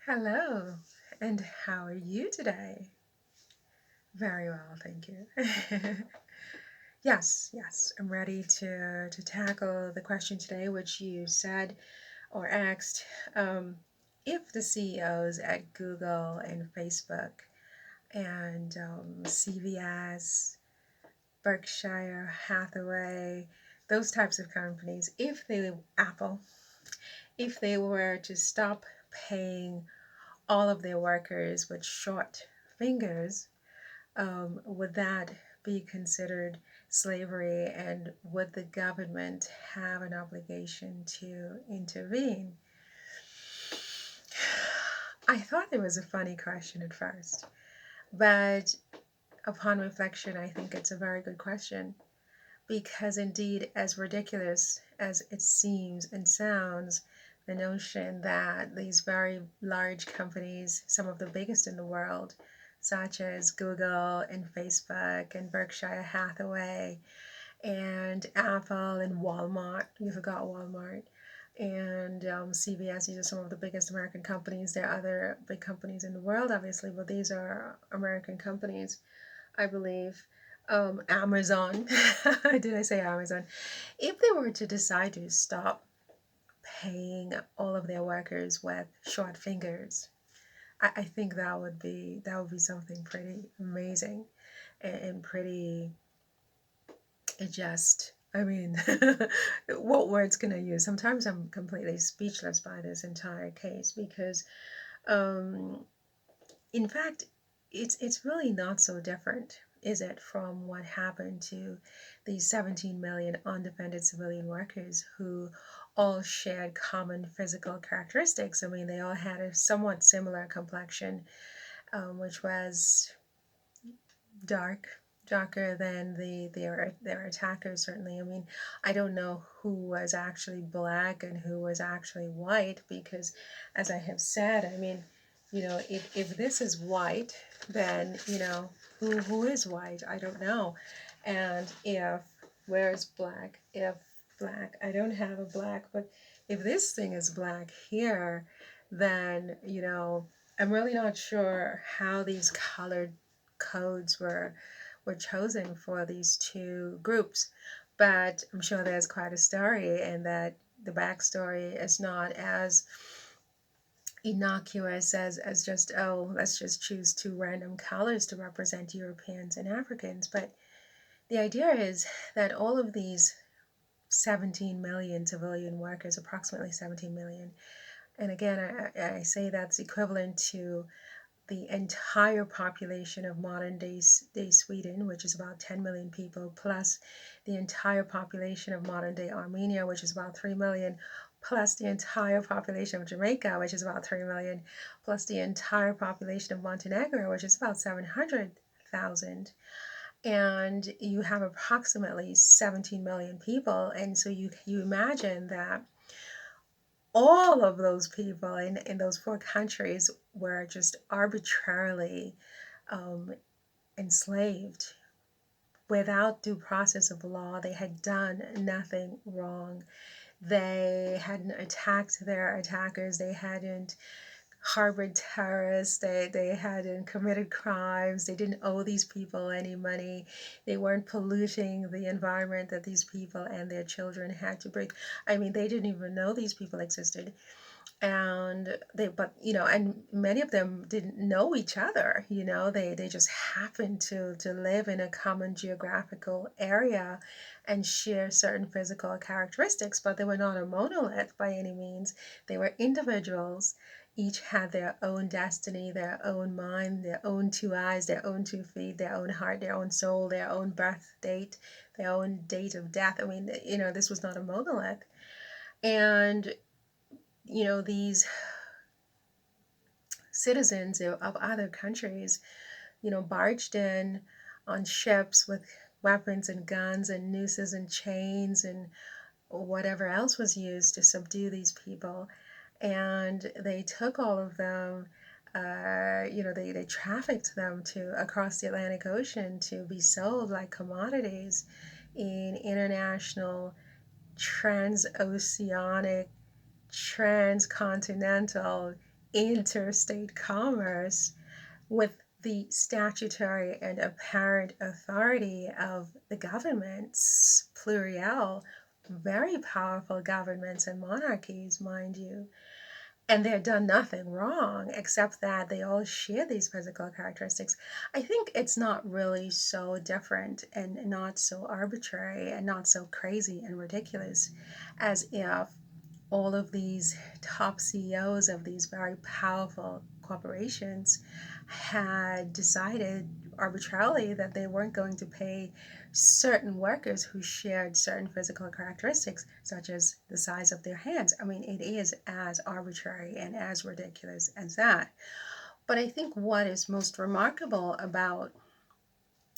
Hello, and how are you today? Very well, thank you. Yes, I'm ready to tackle the question today, which you said or asked if the CEOs at Google and Facebook and CVS, Berkshire Hathaway, those types of companies, Apple, if they were to stop paying all of their workers with short fingers, would that be considered slavery, and would the government have an obligation to intervene? I thought it was a funny question at first, but upon reflection, I think it's a very good question because, indeed, as ridiculous as it seems and sounds, the notion that these very large companies, some of the biggest in the world, such as Google and Facebook and Berkshire Hathaway and Apple and Walmart, you forgot Walmart, and CVS, these are some of the biggest American companies. There are other big companies in the world, obviously, but these are American companies, I believe. Amazon, did I say Amazon? If they were to decide to stop paying all of their workers with short fingers, I think that would be something pretty amazing and pretty just. I mean, what words can I use? Sometimes I'm completely speechless by this entire case because, um, in fact, it's really not so different, is it, from what happened to these 17 million undefended civilian workers who all shared common physical characteristics. I mean, they all had a somewhat similar complexion, which was darker than their attackers. Certainly, I mean, I don't know who was actually black and who was actually white because, as I have said, I mean, if this is white, then who is white? I don't know. And if where's black? If black, I don't have a black, but if this thing is black here, then I'm really not sure how these colored codes were chosen for these two groups. But I'm sure there's quite a story, and that the backstory is not as innocuous as just, oh, let's just choose two random colors to represent Europeans and Africans. But the idea is that all of these 17 million civilian workers, approximately 17 million, and again, I say that's equivalent to the entire population of modern day Sweden, which is about 10 million people, plus the entire population of modern day Armenia, which is about 3 million, plus the entire population of Jamaica, which is about 3 million, plus the entire population of Montenegro, which is about 700,000. And you have approximately 17 million people. And so you imagine that all of those people in those four countries were just arbitrarily um, enslaved without due process of law. They had done nothing wrong. They hadn't attacked their attackers. They hadn't harbored terrorists. They hadn't committed crimes. They didn't owe these people any money. They weren't polluting the environment that these people and their children had to breathe. I mean, they didn't even know these people existed. And and many of them didn't know each other. They just happened to live in a common geographical area and share certain physical characteristics, but they were not a monolith by any means. They were individuals. Each had their own destiny, their own mind, their own two eyes, their own 2 feet, their own heart, their own soul, their own birth date, their own date of death. I mean, this was not a monolith. And these citizens of other countries, barged in on ships with weapons and guns and nooses and chains and whatever else was used to subdue these people. And they took all of them, they trafficked them to across the Atlantic Ocean to be sold like commodities in international, transoceanic, transcontinental, interstate commerce with the statutory and apparent authority of the governments, pluriel, very powerful governments and monarchies, mind you. And they've done nothing wrong except that they all share these physical characteristics. I think it's not really so different and not so arbitrary and not so crazy and ridiculous as if all of these top CEOs of these very powerful corporations had decided arbitrarily that they weren't going to pay certain workers who shared certain physical characteristics, such as the size of their hands. I mean, it is as arbitrary and as ridiculous as that. But I think what is most remarkable about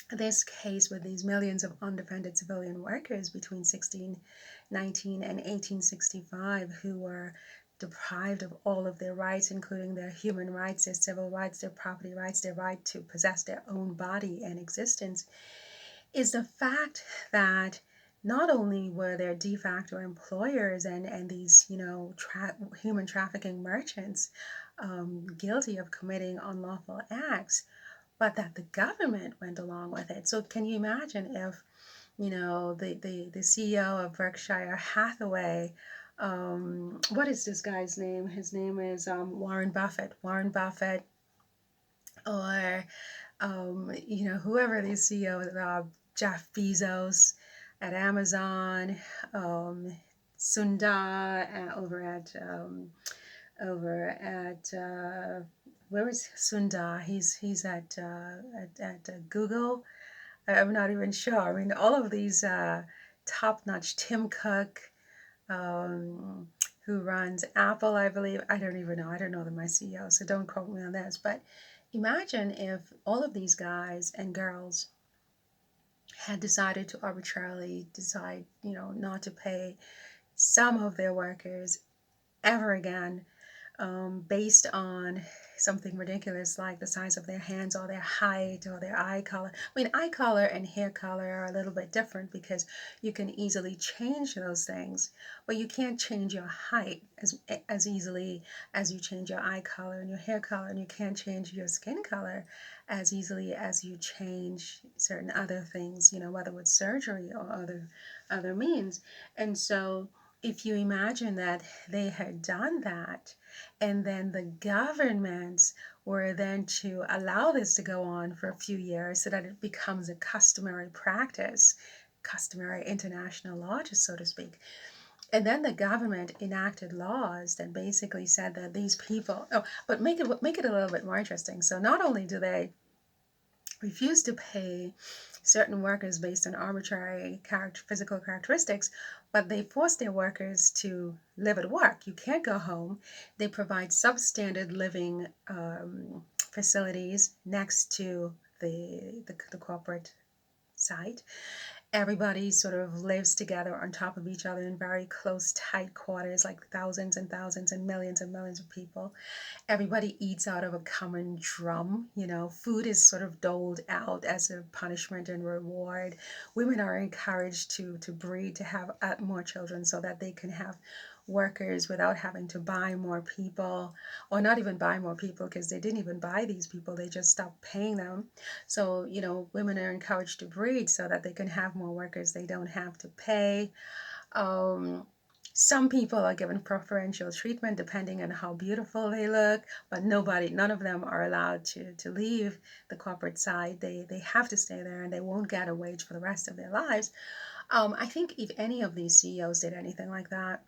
this case with these millions of undefended civilian workers between 1619 and 1865 who were deprived of all of their rights, including their human rights, their civil rights, their property rights, their right to possess their own body and existence, is the fact that not only were there de facto employers and these, human trafficking merchants guilty of committing unlawful acts, but that the government went along with it. So can you imagine if, the CEO of Berkshire Hathaway, what is this guy's name? His name is Warren Buffett. Warren Buffett, or whoever these CEOs are, Jeff Bezos at Amazon, Sundar over at where is Sundar? He's at Google. I'm not even sure. I mean, all of these top-notch, Tim Cook, um, who runs Apple, I believe. I don't even know. I don't know the my CEO, so don't quote me on this. But imagine if all of these guys and girls had decided to arbitrarily decide, not to pay some of their workers ever again, based on something ridiculous like the size of their hands or their height or their eye color. I mean, eye color and hair color are a little bit different because you can easily change those things, but you can't change your height as easily as you change your eye color and your hair color, and you can't change your skin color as easily as you change certain other things, whether with surgery or other means. And so if you imagine that they had done that, and then the governments were then to allow this to go on for a few years so that it becomes a customary practice, customary international law, just so to speak. And then the government enacted laws that basically said that these people, but make it a little bit more interesting. So not only do they refuse to pay certain workers based on arbitrary physical characteristics, but they force their workers to live at work. You can't go home. They provide substandard living facilities next to the corporate site. Everybody sort of lives together on top of each other in very close, tight quarters, like thousands and thousands and millions of people. Everybody eats out of a common drum. Food is sort of doled out as a punishment and reward. Women are encouraged to breed, to have more children so that they can have workers without having to buy more people, or not even buy more people because they didn't even buy these people, they just stopped paying them. So women are encouraged to breed so that they can have more workers they don't have to pay. um, some people are given preferential treatment depending on how beautiful they look, but none of them are allowed to leave the corporate side. They have to stay there, and they won't get a wage for the rest of their lives. I think if any of these CEOs did anything like that,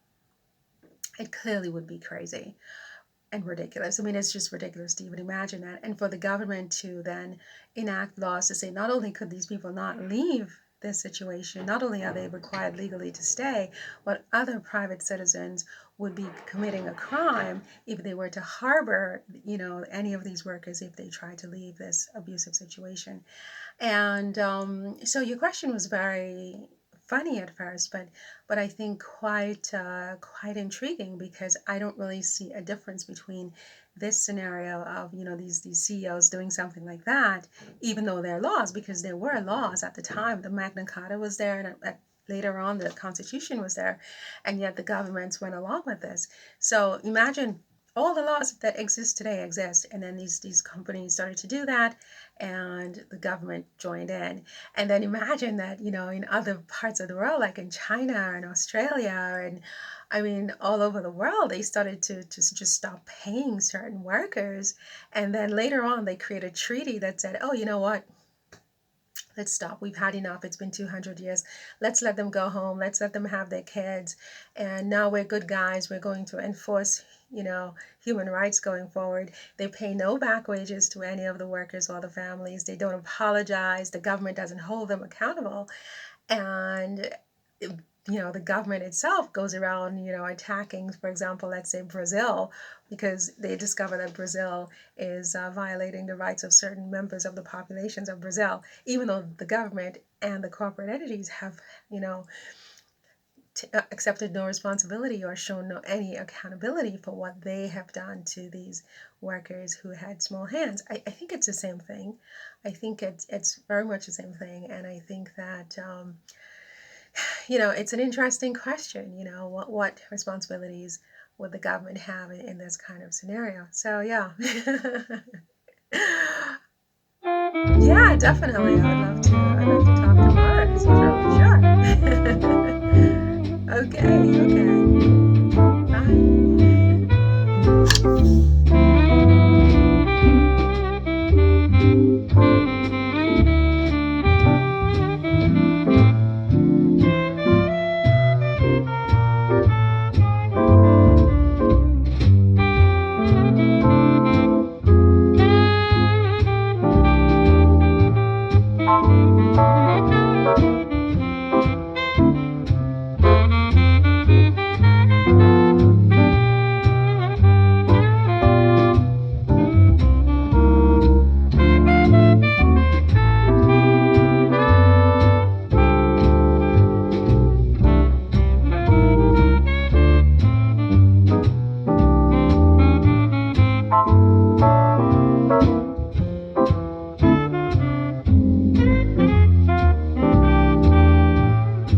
it clearly would be crazy and ridiculous. I mean, it's just ridiculous to even imagine that. And for the government to then enact laws to say not only could these people not leave this situation, not only are they required legally to stay, but other private citizens would be committing a crime if they were to harbor, any of these workers if they tried to leave this abusive situation. And so your question was very funny at first, but I think quite intriguing, because I don't really see a difference between this scenario of these CEOs doing something like that, even though there are laws, because there were laws at the time. The Magna Carta was there, and later on the Constitution was there, and yet the governments went along with this. So imagine all the laws that exist today exist, and then these companies started to do that, and the government joined in. And then imagine that, in other parts of the world, like in China and Australia, and I mean all over the world, they started to just stop paying certain workers. And then later on they created a treaty that said, oh, you know what, let's stop. We've had enough. It's been 200 years. Let's let them go home. Let's let them have their kids. And now we're good guys. We're going to enforce, human rights going forward. They pay no back wages to any of the workers or the families. They don't apologize. The government doesn't hold them accountable. And the government itself goes around, attacking, for example, let's say Brazil, because they discover that Brazil is violating the rights of certain members of the populations of Brazil, even though the government and the corporate entities have, accepted no responsibility or shown no any accountability for what they have done to these workers who had small hands. I think it's the same thing. I think it's very much the same thing, and I think that it's an interesting question. What responsibilities would the government have in this kind of scenario? So yeah, yeah, definitely. I would love to. I'd love to talk to Mars. Sure, sure. Okay, okay.